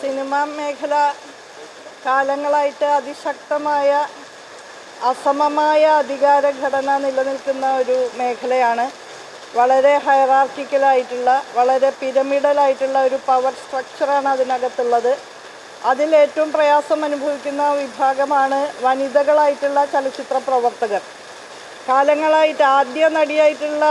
Cinema മേഖല കാലങ്ങളായിട്ട് അതിശക്തമായ അസമമായ അധികാര ഘടന നിലനിൽക്കുന്ന ഒരു മേഖലയാണ്. വളരെ ഹയറാർക്കിക്കലായിട്ടുള്ള, വളരെ പിരമിഡലായിട്ടുള്ള ഒരു പവർ സ്ട്രക്ചറാണ് അതിനകത്തുള്ളത്. അതിലേറ്റവും പ്രയാസം അനുഭവിക്കുന്ന വിഭാഗമാണ് വനിതകളായിട്ടുള്ള ചലച്ചിത്ര പ്രവർത്തകർ. കാലങ്ങളായിട്ട് ആദ്യ നടിയായിട്ടുള്ള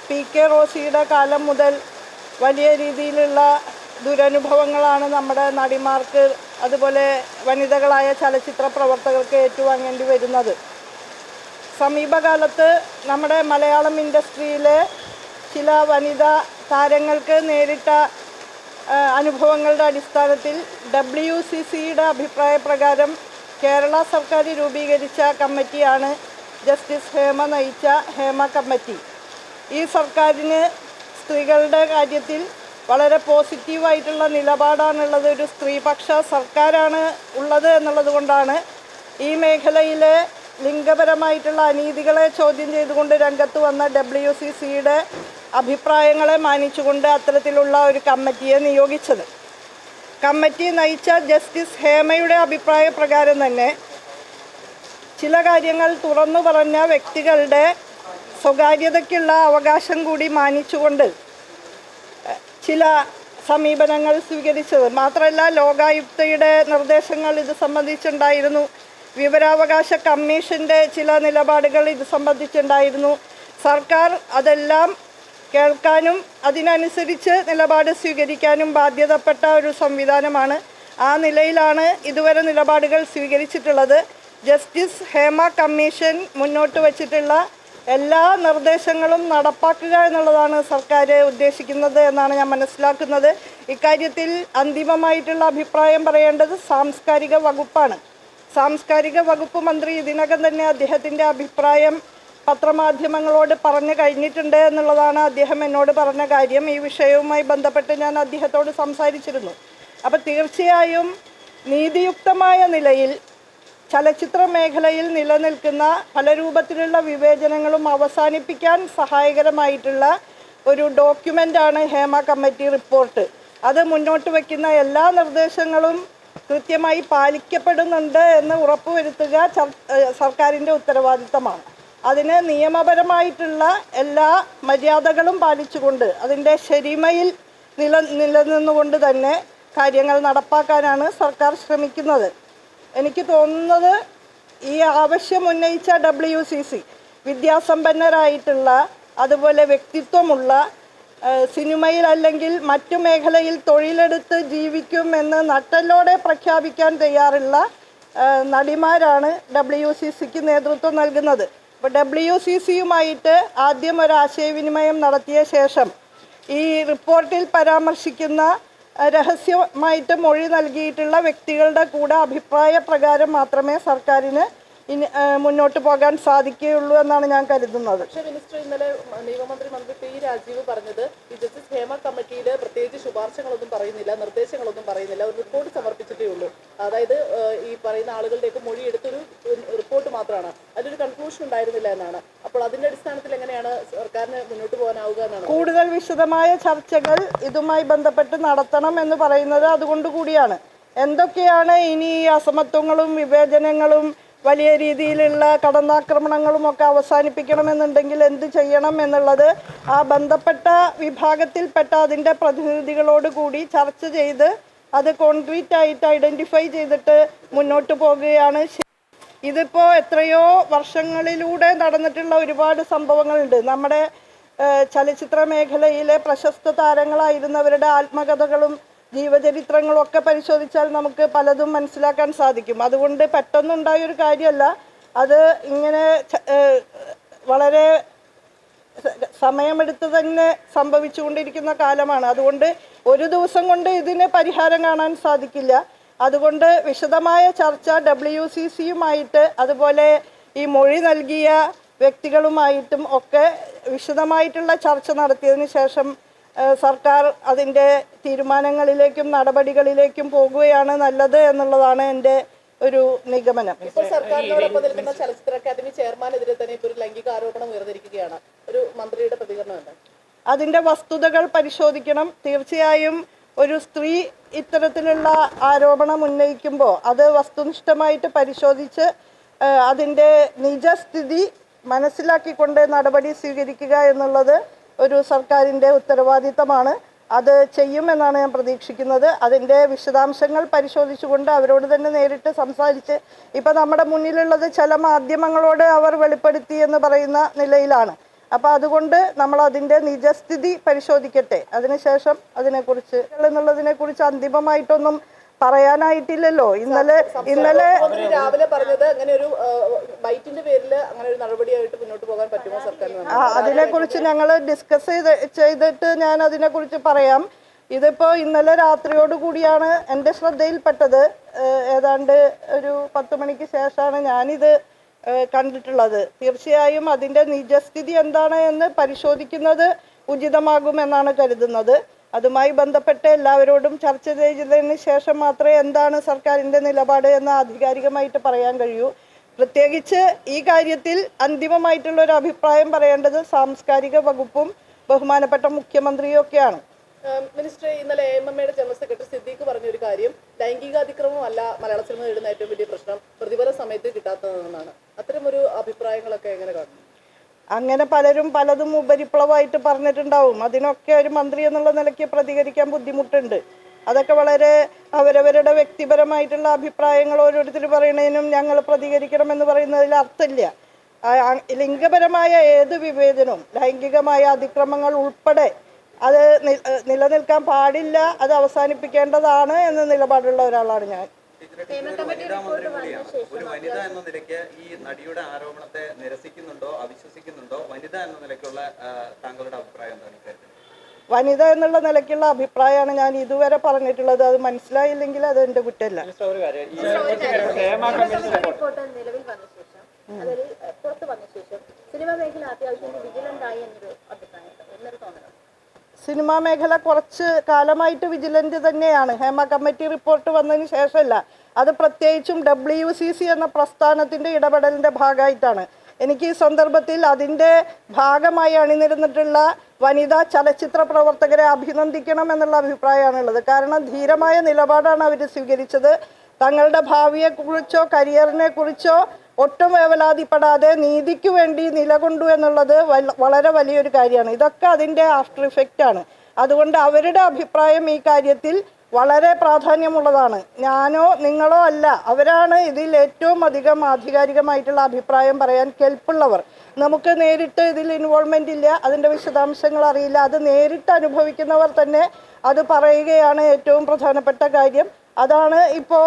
PK റോസിയുടെ കാലം മുതൽ വലിയ രീതിയിലുള്ള ദുരനുഭവങ്ങളാണ് നമ്മുടെ നടിമാർക്ക്, അതുപോലെ വനിതകളായ ചലച്ചിത്ര പ്രവർത്തകർക്ക് ഏറ്റുവാങ്ങേണ്ടി വരുന്നത്. സമീപകാലത്ത് നമ്മുടെ മലയാളം ഇൻഡസ്ട്രിയിലെ ചില വനിതാ താരങ്ങൾക്ക് നേരിട്ട അനുഭവങ്ങളുടെ അടിസ്ഥാനത്തിൽ WCCയുടെ അഭിപ്രായ പ്രകാരം കേരള സർക്കാർ രൂപീകരിച്ച കമ്മിറ്റിയാണ് ജസ്റ്റിസ് ഹേമ നയിച്ച ഹേമ കമ്മിറ്റി. ഈ സർക്കാരിന് സ്ത്രീകളുടെ കാര്യത്തിൽ വളരെ പോസിറ്റീവായിട്ടുള്ള നിലപാടാണുള്ളത്. ഒരു സ്ത്രീപക്ഷ സർക്കാരാണ് ഉള്ളത് എന്നുള്ളത് കൊണ്ടാണ് ഈ മേഖലയിലെ ലിംഗപരമായിട്ടുള്ള അനീതികളെ ചോദ്യം ചെയ്തുകൊണ്ട് രംഗത്ത് വന്ന WCCയുടെ അഭിപ്രായങ്ങളെ മാനിച്ചുകൊണ്ട് അത്തരത്തിലുള്ള ഒരു കമ്മിറ്റിയെ നിയോഗിച്ചത്. കമ്മിറ്റി നയിച്ച ജസ്റ്റിസ് ഹേമയുടെ അഭിപ്രായ പ്രകാരം തന്നെ ചില കാര്യങ്ങൾ തുറന്നു പറഞ്ഞ വ്യക്തികളുടെ സ്വകാര്യതയ്ക്കുള്ള അവകാശം കൂടി മാനിച്ചുകൊണ്ട് ചില സമീപനങ്ങൾ സ്വീകരിച്ചത്. മാത്രമല്ല, ലോകായുക്തയുടെ നിർദ്ദേശങ്ങൾ ഇത് സംബന്ധിച്ചുണ്ടായിരുന്നു. വിവരാവകാശ കമ്മീഷൻ്റെ ചില നിലപാടുകൾ ഇത് സംബന്ധിച്ചുണ്ടായിരുന്നു. സർക്കാർ അതെല്ലാം കേൾക്കാനും അതിനനുസരിച്ച് നിലപാട് സ്വീകരിക്കാനും ബാധ്യതപ്പെട്ട ഒരു സംവിധാനമാണ്. ആ നിലയിലാണ് ഇതുവരെ നിലപാടുകൾ സ്വീകരിച്ചിട്ടുള്ളത്. ജസ്റ്റിസ് ഹേമ കമ്മീഷൻ മുന്നോട്ട് വച്ചിട്ടുള്ള എല്ലാ നിർദ്ദേശങ്ങളും നടപ്പാക്കുക എന്നുള്ളതാണ് സർക്കാർ ഉദ്ദേശിക്കുന്നത് എന്നാണ് ഞാൻ മനസ്സിലാക്കുന്നത്. ഇക്കാര്യത്തിൽ അന്തിമമായിട്ടുള്ള അഭിപ്രായം പറയേണ്ടത് സാംസ്കാരിക വകുപ്പാണ്. സാംസ്കാരിക വകുപ്പ് മന്ത്രി ഇതിനകം തന്നെ അദ്ദേഹത്തിൻ്റെ അഭിപ്രായം പത്രമാധ്യമങ്ങളോട് പറഞ്ഞു കഴിഞ്ഞിട്ടുണ്ട് എന്നുള്ളതാണ് അദ്ദേഹം എന്നോട് പറഞ്ഞ കാര്യം. ഈ വിഷയവുമായി ബന്ധപ്പെട്ട് ഞാൻ അദ്ദേഹത്തോട് സംസാരിച്ചിരുന്നു. അപ്പോൾ തീർച്ചയായും നീതിയുക്തമായ നിലയിൽ ചലച്ചിത്ര മേഖലയിൽ നിലനിൽക്കുന്ന പല രൂപത്തിലുള്ള വിവേചനങ്ങളും അവസാനിപ്പിക്കാൻ സഹായകരമായിട്ടുള്ള ഒരു ഡോക്യുമെൻ്റാണ് ഹേമ കമ്മിറ്റി റിപ്പോർട്ട്. അത് മുന്നോട്ട് വയ്ക്കുന്ന എല്ലാ നിർദ്ദേശങ്ങളും കൃത്യമായി പാലിക്കപ്പെടുന്നുണ്ട് എന്ന് ഉറപ്പുവരുത്തുക സർക്കാരിൻ്റെ ഉത്തരവാദിത്തമാണ്. അതിന് നിയമപരമായിട്ടുള്ള എല്ലാ മര്യാദകളും പാലിച്ചുകൊണ്ട് അതിൻ്റെ ശരിമയിൽ നിലനിന്നുകൊണ്ട് തന്നെ കാര്യങ്ങൾ നടപ്പാക്കാനാണ് സർക്കാർ ശ്രമിക്കുന്നത്. എനിക്ക് തോന്നുന്നത് ഈ ആവശ്യം ഉന്നയിച്ച WCC വിദ്യാസമ്പന്നരായിട്ടുള്ള, അതുപോലെ വ്യക്തിത്വമുള്ള, സിനിമയിൽ അല്ലെങ്കിൽ മറ്റു മേഖലയിൽ തൊഴിലെടുത്ത് ജീവിക്കുമെന്ന് നട്ടലോടെ പ്രഖ്യാപിക്കാൻ തയ്യാറുള്ള നടിമാരാണ് WCCക്ക് നേതൃത്വം നൽകുന്നത്. അപ്പോൾ WCCയുമായിട്ട് ആദ്യം ഒരു ആശയവിനിമയം നടത്തിയ ശേഷം ഈ റിപ്പോർട്ടിൽ പരാമർശിക്കുന്ന രഹസ്യമായിട്ട് മൊഴി നൽകിയിട്ടുള്ള വ്യക്തികളുടെ കൂടെ അഭിപ്രായ പ്രകാരം മാത്രമേ സർക്കാരിന് മുന്നോട്ട് പോകാൻ സാധിക്കുകയുള്ളൂ എന്നാണ് ഞാൻ കരുതുന്നത്. പക്ഷേ മിനിസ്റ്റർ, ഇന്നലെ നിയമമന്ത്രി P. രാജീവ് പറഞ്ഞത് ഈ ജസ്റ്റിസ് ഹേമ കമ്മിറ്റിയിൽ പ്രത്യേകിച്ച് ശുപാർശകളൊന്നും പറയുന്നില്ല, നിർദ്ദേശങ്ങളൊന്നും പറയുന്നില്ല, ഒരു റിപ്പോർട്ട് സമർപ്പിച്ചിട്ടേ ഉള്ളൂ. അതായത് ഈ പറയുന്ന ആളുകളുടെയൊക്കെ മൊഴി എടുത്തൊരു റിപ്പോർട്ട് മാത്രമാണ്, അതിലൊരു കൺക്ലൂഷൻ ഉണ്ടായിരുന്നില്ല എന്നാണ്. അപ്പോൾ അതിൻ്റെ അടിസ്ഥാനത്തിൽ എങ്ങനെയാണ് സർക്കാരിന് മുന്നോട്ട് പോകാനാവുക എന്നാണ്? കൂടുതൽ വിശദമായ ചർച്ചകൾ ഇതുമായി ബന്ധപ്പെട്ട് നടത്തണം എന്ന് പറയുന്നത് അതുകൊണ്ട് കൂടിയാണ്. എന്തൊക്കെയാണ് ഇനി അസമത്വങ്ങളും വിവേചനങ്ങളും വലിയ രീതിയിലുള്ള കടന്നാക്രമണങ്ങളും ഒക്കെ അവസാനിപ്പിക്കണമെന്നുണ്ടെങ്കിൽ എന്ത് ചെയ്യണം എന്നുള്ളത് ആ ബന്ധപ്പെട്ട വിഭാഗത്തിൽപ്പെട്ട അതിൻ്റെ പ്രതിനിധികളോട് കൂടി ചർച്ച ചെയ്ത് അത് കോൺക്രീറ്റ് ആയിട്ട് ഐഡൻറ്റിഫൈ ചെയ്തിട്ട് മുന്നോട്ട് പോകുകയാണ്. ഇതിപ്പോൾ എത്രയോ വർഷങ്ങളിലൂടെ നടന്നിട്ടുള്ള ഒരുപാട് സംഭവങ്ങളുണ്ട്. നമ്മുടെ ചലച്ചിത്ര മേഖലയിലെ പ്രശസ്ത താരങ്ങളായിരുന്നവരുടെ ആത്മകഥകളും ജീവചരിത്രങ്ങളും ഒക്കെ പരിശോധിച്ചാൽ നമുക്ക് പലതും മനസ്സിലാക്കാൻ സാധിക്കും. അതുകൊണ്ട് പെട്ടെന്നുണ്ടായൊരു കാര്യമല്ല, അത് ഇങ്ങനെ വളരെ സമയമെടുത്ത് തന്നെ സംഭവിച്ചുകൊണ്ടിരിക്കുന്ന കാലമാണ്. അതുകൊണ്ട് ഒരു ദിവസം കൊണ്ട് ഇതിന് പരിഹാരം കാണാൻ സാധിക്കില്ല. അതുകൊണ്ട് വിശദമായ ചർച്ച WCCയുമായിട്ട്, അതുപോലെ ഈ മൊഴി നൽകിയ വ്യക്തികളുമായിട്ടും ഒക്കെ വിശദമായിട്ടുള്ള ചർച്ച നടത്തിയതിന് ശേഷം സർക്കാർ അതിൻ്റെ തീരുമാനങ്ങളിലേക്കും നടപടികളിലേക്കും പോകുകയാണ് നല്ലത് എന്നുള്ളതാണ് എൻ്റെ ഒരു നിഗമനം. ഇപ്പോൾ സർക്കാരിനോടൊപ്പം നിൽക്കുന്ന ചലച്ചിത്ര അക്കാദമി ചെയർമാനെതിരെ തന്നെ ഇപ്പോൾ ഒരു ലൈംഗിക ആരോപണം ഉയർന്നിരിക്കുകയാണ്. ഒരു മന്ത്രിയുടെ പ്രതികരണം എന്താ? അതിൻ്റെ വസ്തുതകൾ പരിശോധിക്കണം. തീർച്ചയായും ഒരു സ്ത്രീ ഇത്തരത്തിലുള്ള ആരോപണം ഉന്നയിക്കുമ്പോൾ അത് വസ്തുനിഷ്ഠമായിട്ട് പരിശോധിച്ച് അതിൻ്റെ നിജസ്ഥിതി മനസ്സിലാക്കിക്കൊണ്ട് നടപടി സ്വീകരിക്കുക എന്നുള്ളത് ഒരു സർക്കാരിൻ്റെ ഉത്തരവാദിത്തമാണ്. അത് ചെയ്യുമെന്നാണ് ഞാൻ പ്രതീക്ഷിക്കുന്നത്. അതിൻ്റെ വിശദാംശങ്ങൾ പരിശോധിച്ചുകൊണ്ട് അവരോട് തന്നെ നേരിട്ട് സംസാരിച്ച്, ഇപ്പം നമ്മുടെ മുന്നിലുള്ളത് ചില മാധ്യമങ്ങളോട് അവർ വെളിപ്പെടുത്തി എന്ന് പറയുന്ന നിലയിലാണ്. അപ്പോൾ അതുകൊണ്ട് നമ്മൾ അതിൻ്റെ നിജസ്ഥിതി പരിശോധിക്കട്ടെ, അതിനുശേഷം അതിനെക്കുറിച്ച് അന്തിമമായിട്ടൊന്നും പറയാനായിട്ടില്ലല്ലോ. ഇന്നലെ രാവിലെ പറഞ്ഞത് അങ്ങനെ ഒരു ബൈറ്റിന്റെ പേരിൽ അങ്ങനെ ഒരു നടപടിയായിട്ട് മുന്നോട്ട് പോകാൻ പറ്റുമോ സർക്കാരിന്? അതിനെക്കുറിച്ച് ഞങ്ങൾ ഡിസ്കസ് ചെയ്തിട്ട് ഞാൻ അതിനെക്കുറിച്ച് പറയാം. ഇതിപ്പോൾ ഇന്നലെ രാത്രിയോടുകൂടിയാണ് എൻ്റെ ശ്രദ്ധയിൽപ്പെട്ടത്. ഏതാണ്ട് ഒരു 10 മണിക്ക് ശേഷമാണ് ഞാനിത് കണ്ടിട്ടുള്ളത്. തീർച്ചയായും അതിൻ്റെ നിജസ്ഥിതി എന്താണ് എന്ന് പരിശോധിക്കുന്നത് ഉചിതമാകുമെന്നാണ് കരുതുന്നത്. അതുമായി ബന്ധപ്പെട്ട് എല്ലാവരോടും ചർച്ച ചെയ്തതിന് ശേഷം മാത്രമേ എന്താണ് സർക്കാരിൻ്റെ നിലപാട് എന്ന് ആധികാരികമായിട്ട് പറയാൻ കഴിയൂ. പ്രത്യേകിച്ച് ഈ കാര്യത്തിൽ അന്തിമമായിട്ടുള്ള ഒരു അഭിപ്രായം പറയേണ്ടത് സാംസ്കാരിക വകുപ്പും ബഹുമാനപ്പെട്ട മുഖ്യമന്ത്രിയും ഒക്കെയാണ്. മിനിസ്റ്റർ, ഇന്നലെ AMMയുടെ ജനറൽ സെക്രട്ടറി സിദ്ദീഖ് പറഞ്ഞൊരു കാര്യം, ലൈംഗികാതിക്രമമല്ല മലയാള സിനിമ നേരിടുന്ന ഏറ്റവും വലിയ പ്രശ്നം, പ്രതിഫല സമയത്ത് കിട്ടാത്തതെന്നാണ്. അത്തരമൊരു അഭിപ്രായങ്ങളൊക്കെ എങ്ങനെ കാണുന്നു? അങ്ങനെ പലരും പലതും ഉപരിപ്ലവമായിട്ട് പറഞ്ഞിട്ടുണ്ടാവും. അതിനൊക്കെ ഒരു മന്ത്രി എന്നുള്ള നിലയ്ക്ക് പ്രതികരിക്കാൻ ബുദ്ധിമുട്ടുണ്ട്. അതൊക്കെ വളരെ അവരവരുടെ വ്യക്തിപരമായിട്ടുള്ള അഭിപ്രായങ്ങൾ ഓരോരുത്തർ പറയുന്നതിനും ഞങ്ങൾ പ്രതികരിക്കണമെന്ന് പറയുന്നതിൽ അർത്ഥമില്ല. ലിംഗപരമായ ഏത് വിവേചനവും ലൈംഗികമായ അതിക്രമങ്ങൾ ഉൾപ്പെടെ അത് നിലനിൽക്കാൻ പാടില്ല, അത് അവസാനിപ്പിക്കേണ്ടതാണ് എന്ന നിലപാടുള്ള ഒരാളാണ് ഞാൻ. ഒരു വനിത എന്ന നിലയ്ക്ക് ഈ നടിയുടെ ആരോപണത്തെ നിരസിക്കുന്നുണ്ടോ, അവിശ്വസിക്കുന്നുണ്ടോ? വനിത എന്ന നിലയ്ക്കുള്ള താങ്കളുടെ അഭിപ്രായം എന്താണ്? വനിത എന്നുള്ള നിലയ്ക്കുള്ള അഭിപ്രായമാണ് ഞാൻ ഇതുവരെ പറഞ്ഞിട്ടുള്ളത്. അത് മനസ്സിലായില്ലെങ്കിൽ അത് എൻ്റെ കുറ്റമല്ല. സിനിമാ മേഖല കുറച്ച് കാലമായിട്ട് വിജിലൻ്റ് തന്നെയാണ്. ഹേമ കമ്മിറ്റി റിപ്പോർട്ട് വന്നതിന് ശേഷമല്ല, അത് പ്രത്യേകിച്ചും WCC എന്ന പ്രസ്ഥാനത്തിൻ്റെ ഇടപെടലിൻ്റെ ഭാഗമായിട്ടാണ്. എനിക്ക് ഈ സന്ദർഭത്തിൽ അതിൻ്റെ ഭാഗമായി അണിനിരന്നിട്ടുള്ള വനിതാ ചലച്ചിത്ര പ്രവർത്തകരെ അഭിനന്ദിക്കണം എന്നുള്ള അഭിപ്രായമാണുള്ളത്. കാരണം ധീരമായ നിലപാടാണ് അവർ സ്വീകരിച്ചത്. തങ്ങളുടെ ഭാവിയെക്കുറിച്ചോ കരിയറിനെ കുറിച്ചോ ഒട്ടും വേവലാതിപ്പെടാതെ നീതിക്ക് വേണ്ടി നിലകൊണ്ടു എന്നുള്ളത് വളരെ വലിയൊരു കാര്യമാണ്. ഇതൊക്കെ അതിൻ്റെ ആഫ്റ്റർ ഇഫക്റ്റാണ്. അതുകൊണ്ട് അവരുടെ അഭിപ്രായം ഈ കാര്യത്തിൽ വളരെ പ്രാധാന്യമുള്ളതാണ്. ഞാനോ നിങ്ങളോ അല്ല, അവരാണ് ഇതിൽ ഏറ്റവും അധികം ആധികാരികമായിട്ടുള്ള അഭിപ്രായം പറയാൻ കെൽപ്പുള്ളവർ. നമുക്ക് നേരിട്ട് ഇതിൽ ഇൻവോൾവ്മെൻ്റ് ഇല്ല, അതിൻ്റെ വിശദാംശങ്ങൾ അറിയില്ല. അത് നേരിട്ട് അനുഭവിക്കുന്നവർ തന്നെ അത് പറയുകയാണ് ഏറ്റവും പ്രധാനപ്പെട്ട കാര്യം. അതാണ് ഇപ്പോൾ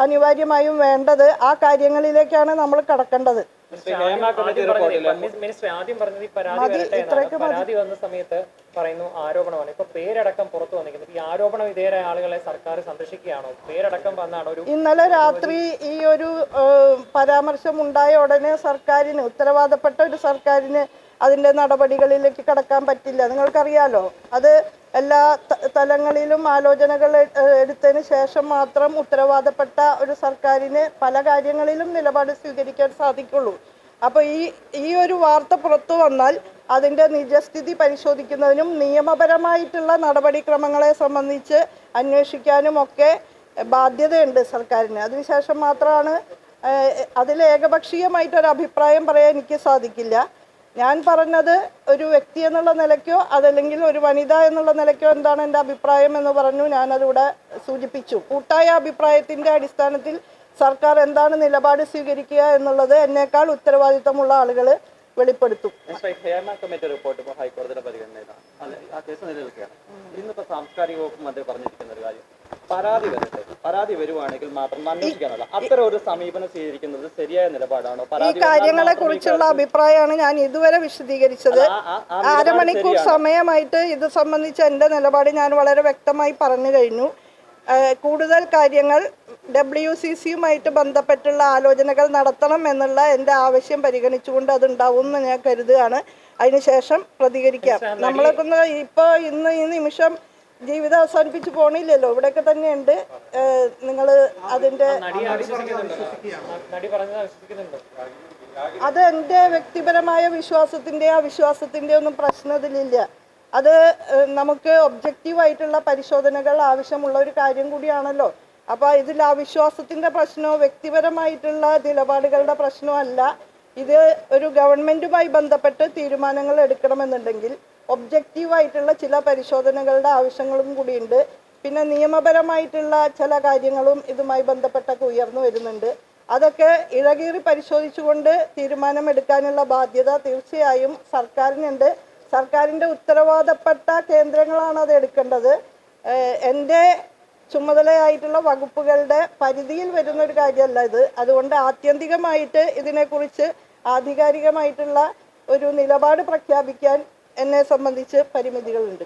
അനിവാര്യമായും വേണ്ടത്. ആ കാര്യങ്ങളിലേക്കാണ് നമ്മൾ കടക്കേണ്ടത്. മിനിസ്റ്റർ ആദ്യം പറഞ്ഞത് ഈ പരാതി വന്ന സമയത്ത് പറയുന്നു ആരോപണമാണ്. ഇപ്പൊ പേരടക്കം പുറത്തു വന്നിരിക്കുന്നത്. ഈ ആരോപണ വിധേയരായ ആളുകളെ സർക്കാർ സംരക്ഷിക്കുകയാണോ? പേരടക്കം വന്നാണോ? ഇന്നലെ രാത്രി ഈ ഒരു പരാമർശം ഉണ്ടായ ഉടനെ സർക്കാരിന്, ഉത്തരവാദപ്പെട്ട ഒരു സർക്കാരിന് അതിൻ്റെ നടപടികളിലേക്ക് കടക്കാൻ പറ്റില്ല. നിങ്ങൾക്കറിയാലോ, അത് എല്ലാ തലങ്ങളിലും ആലോചനകൾ എടുത്തതിന് ശേഷം മാത്രം ഉത്തരവാദപ്പെട്ട ഒരു സർക്കാരിന് പല കാര്യങ്ങളിലും നിലപാട് സ്വീകരിക്കാൻ സാധിക്കുള്ളൂ. അപ്പോൾ ഈ ഒരു വാർത്ത പുറത്തു വന്നാൽ അതിൻ്റെ നിജസ്ഥിതി പരിശോധിക്കുന്നതിനും നിയമപരമായിട്ടുള്ള നടപടിക്രമങ്ങളെ സംബന്ധിച്ച് അന്വേഷിക്കാനും ഒക്കെ ബാധ്യതയുണ്ട് സർക്കാരിന്. അതിനുശേഷം മാത്രമാണ് അതിൽ ഏകപക്ഷീയമായിട്ടൊരു അഭിപ്രായം പറയാൻ എനിക്ക് സാധിക്കില്ല. ഞാൻ പറഞ്ഞത് ഒരു വ്യക്തി എന്നുള്ള നിലയ്ക്കോ അതല്ലെങ്കിൽ ഒരു വനിത എന്നുള്ള നിലയ്ക്കോ എന്താണ് എൻ്റെ അഭിപ്രായം എന്ന് പറഞ്ഞു. ഞാനതിവിടെ സൂചിപ്പിച്ചു. കൂട്ടായ അഭിപ്രായത്തിൻ്റെ അടിസ്ഥാനത്തിൽ സർക്കാർ എന്താണ് നിലപാട് സ്വീകരിക്കുക എന്നുള്ളത് എന്നേക്കാൾ ഉത്തരവാദിത്തമുള്ള ആളുകൾ വെളിപ്പെടുത്തും. ഹേമ കമ്മിറ്റി റിപ്പോർട്ട് ഇപ്പോൾ ഹൈക്കോടതിയുടെ പരിഗണനയിലാണ്. ആ കേസ് നിലനിൽക്കുകയാണ്. ഇന്നിപ്പോൾ സാംസ്കാരിക വകുപ്പ് മന്ത്രി പറഞ്ഞിരിക്കുന്ന ഒരു കാര്യം, പരാതി വരുവാണെങ്കിൽ മാത്രം അന്വേഷിക്കാനുള്ള അത്തരം ഒരു സമീപനം സ്വീകരിക്കുന്നത് ശരിയായ നിലപാടാണോ? ഈ കാര്യങ്ങളെ കുറിച്ചുള്ള അഭിപ്രായമാണ് ഞാൻ ഇതുവരെ വിശദീകരിച്ചത്. അരമണിക്കൂർ സമയമായിട്ട് ഇത് സംബന്ധിച്ച് എൻ്റെ നിലപാട് ഞാൻ വളരെ വ്യക്തമായി പറഞ്ഞു കഴിഞ്ഞു. കൂടുതൽ കാര്യങ്ങൾ WCCയുമായിട്ട് ബന്ധപ്പെട്ടുള്ള ആലോചനകൾ നടത്തണം എന്നുള്ള എൻ്റെ ആവശ്യം പരിഗണിച്ചുകൊണ്ട് അതുണ്ടാവും എന്ന് ഞാൻ കരുതുകയാണ്. അതിനുശേഷം പ്രതികരിക്കാം. നമ്മളൊക്കെ ഇപ്പോൾ ഇന്ന് ഈ നിമിഷം ജീവിതം അവസാനിപ്പിച്ച് പോണില്ലല്ലോ, ഇവിടെയൊക്കെ തന്നെയുണ്ട്. നിങ്ങൾ അതിൻ്റെ അത് എൻ്റെ വ്യക്തിപരമായ വിശ്വാസത്തിൻ്റെ അവിശ്വാസത്തിൻ്റെ ഒന്നും പ്രശ്നത്തിലില്ല. അത് നമുക്ക് ഒബ്ജക്റ്റീവായിട്ടുള്ള പരിശോധനകൾ ആവശ്യമുള്ള ഒരു കാര്യം കൂടിയാണല്ലോ. അപ്പോൾ ഇതിൽ അവിശ്വാസത്തിൻ്റെ പ്രശ്നമോ വ്യക്തിപരമായിട്ടുള്ള നിലപാടുകളുടെ പ്രശ്നമോ അല്ല. ഇത് ഒരു ഗവൺമെൻറ്റുമായി ബന്ധപ്പെട്ട് തീരുമാനങ്ങൾ എടുക്കണമെന്നുണ്ടെങ്കിൽ ഒബ്ജക്റ്റീവായിട്ടുള്ള ചില പരിശോധനകളുടെ ആവശ്യങ്ങളും കൂടിയുണ്ട്. പിന്നെ നിയമപരമായിട്ടുള്ള ചില കാര്യങ്ങളും ഇതുമായി ബന്ധപ്പെട്ടൊക്കെ ഉയർന്നു വരുന്നുണ്ട്. അതൊക്കെ ഇഴകീറി പരിശോധിച്ചുകൊണ്ട് തീരുമാനമെടുക്കാനുള്ള ബാധ്യത തീർച്ചയായും സർക്കാരിനുണ്ട്. സർക്കാരിൻ്റെ ഉത്തരവാദപ്പെട്ട കേന്ദ്രങ്ങളാണ് അത് എടുക്കേണ്ടത്. എൻ്റെ ചുമതലയായിട്ടുള്ള വകുപ്പുകളുടെ പരിധിയിൽ വരുന്ന ഒരു കാര്യമല്ല ഇത്. അതുകൊണ്ട് ആത്യന്തികമായിട്ട് ഇതിനെക്കുറിച്ച് ആധികാരികമായിട്ടുള്ള ഒരു നിലപാട് പ്രഖ്യാപിക്കാൻ എന്നെ സംബന്ധിച്ച് പരിമിതികളുണ്ട്.